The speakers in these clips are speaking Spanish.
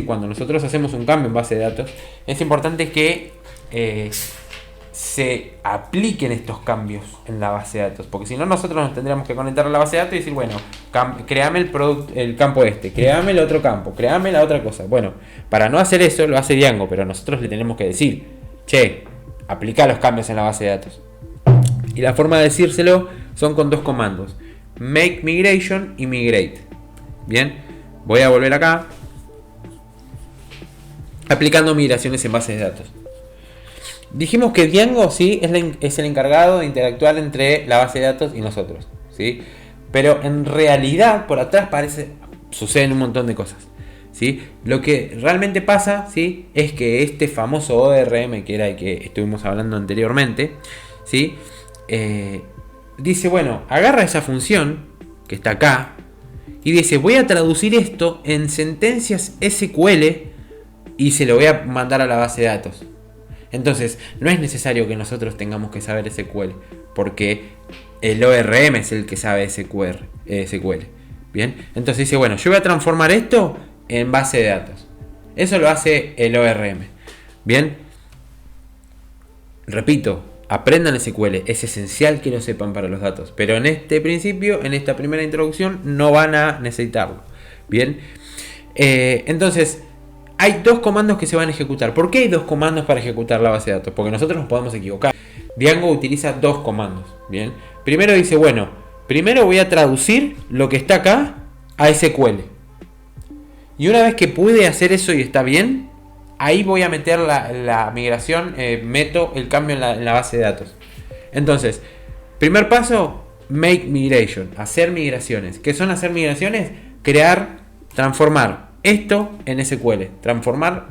Cuando nosotros hacemos un cambio en base de datos, es importante que se apliquen estos cambios en la base de datos, porque si no nosotros nos tendríamos que conectar a la base de datos y decir, bueno, créame el campo este, créame el otro campo, créame la otra cosa. Bueno, para no hacer eso lo hace Django, pero nosotros le tenemos que decir, che, aplica los cambios en la base de datos. Y la forma de decírselo son con dos comandos, make migration y migrate. Bien, voy a volver acá, aplicando migraciones en bases de datos. Dijimos que Django sí es el encargado de interactuar entre la base de datos y nosotros, ¿sí? Pero en realidad por atrás suceden un montón de cosas, ¿sí? Lo que realmente pasa, ¿sí?, es que este famoso ORM, que era el que estuvimos hablando anteriormente, ¿sí?, dice, bueno, agarra esa función que está acá y dice, voy a traducir esto en sentencias SQL y se lo voy a mandar a la base de datos. Entonces, no es necesario que nosotros tengamos que saber SQL, porque el ORM es el que sabe SQL. Bien, entonces dice, bueno, yo voy a transformar esto en base de datos. Eso lo hace el ORM. Bien, repito, aprendan SQL, es esencial que lo sepan para los datos, pero en este principio, en esta primera introducción, no van a necesitarlo. Bien, entonces hay dos comandos que se van a ejecutar. ¿Por qué hay dos comandos para ejecutar la base de datos? Porque nosotros nos podemos equivocar. Django utiliza dos comandos. Bien. Primero dice, bueno, primero voy a traducir lo que está acá a SQL. Y una vez que pude hacer eso y está bien, ahí voy a meter la migración, meto el cambio en la base de datos. Entonces, primer paso, make migration, hacer migraciones. ¿Qué son hacer migraciones? Crear, transformar esto en SQL, transformar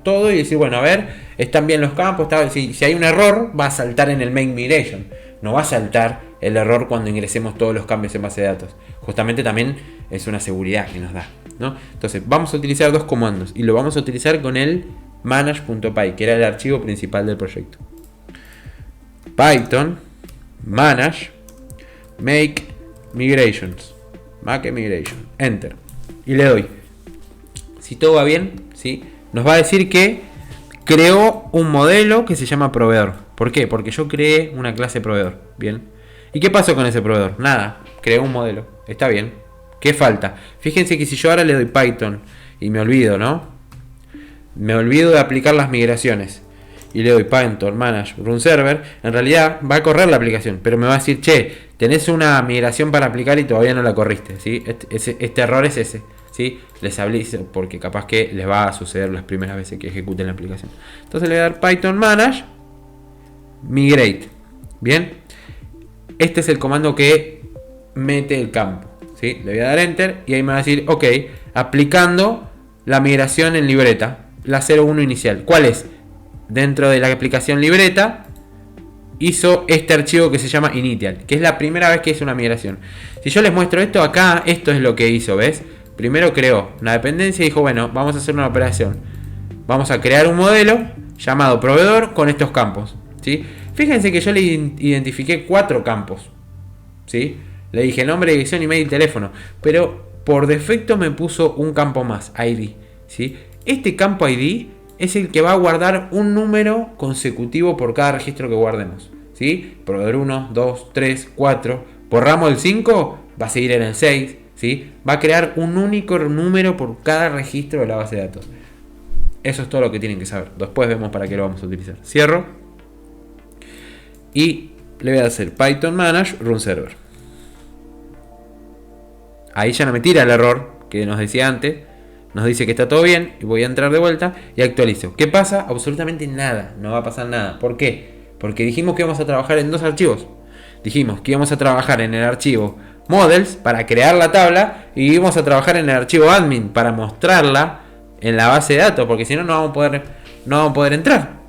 todo y decir, bueno, a ver, están bien los campos, si hay un error va a saltar en el main migration, no va a saltar el error cuando ingresemos todos los cambios en base de datos. Justamente también es una seguridad que nos da, ¿no? Entonces vamos a utilizar dos comandos y lo vamos a utilizar con el manage.py, que era el archivo principal del proyecto. Python manage make migrations, enter, y le doy. Si todo va bien, ¿sí?, nos va a decir que creó un modelo que se llama proveedor. ¿Por qué? Porque yo creé una clase proveedor. Bien. ¿Y qué pasó con ese proveedor? Nada, creó un modelo. Está bien. ¿Qué falta? Fíjense que si yo ahora le doy Python y me olvido, ¿no? Me olvido de aplicar las migraciones y le doy Python manage run server, en realidad va a correr la aplicación, pero me va a decir, che, tenés una migración para aplicar y todavía no la corriste, ¿sí? Este error es ese, ¿sí? Les aviso porque capaz que les va a suceder las primeras veces que ejecuten la aplicación. Entonces le voy a dar Python manage migrate. Bien, este es el comando que mete el campo, ¿sí? Le voy a dar enter y ahí me va a decir, ok, aplicando la migración en libreta, la 01 inicial. ¿Cuál es? Dentro de la aplicación libreta hizo este archivo que se llama initial, que es la primera vez que hizo una migración. Si yo les muestro esto acá, esto es lo que hizo, ¿ves? Primero creó una dependencia y dijo, bueno, vamos a hacer una operación. Vamos a crear un modelo llamado proveedor con estos campos, ¿sí? Fíjense que yo le identifiqué 4 campos, ¿sí? Le dije nombre, dirección, email y teléfono, pero por defecto me puso un campo más, ID, ¿sí? Este campo ID es el que va a guardar un número consecutivo por cada registro que guardemos, ¿sí? Proveedor 1, 2, 3, 4. Borramos el 5, va a seguir en el 6, ¿sí? Va a crear un único número por cada registro de la base de datos. Eso es todo lo que tienen que saber. Después vemos para qué lo vamos a utilizar. Cierro. Y le voy a hacer Python manage run server. Ahí ya no me tira el error que nos decía antes. Nos dice que está todo bien y voy a entrar de vuelta y actualizo. ¿Qué pasa? Absolutamente nada. No va a pasar nada. ¿Por qué? Porque dijimos que íbamos a trabajar en dos archivos. Dijimos que íbamos a trabajar en el archivo models para crear la tabla y íbamos a trabajar en el archivo admin para mostrarla en la base de datos, porque si no, no vamos a poder entrar.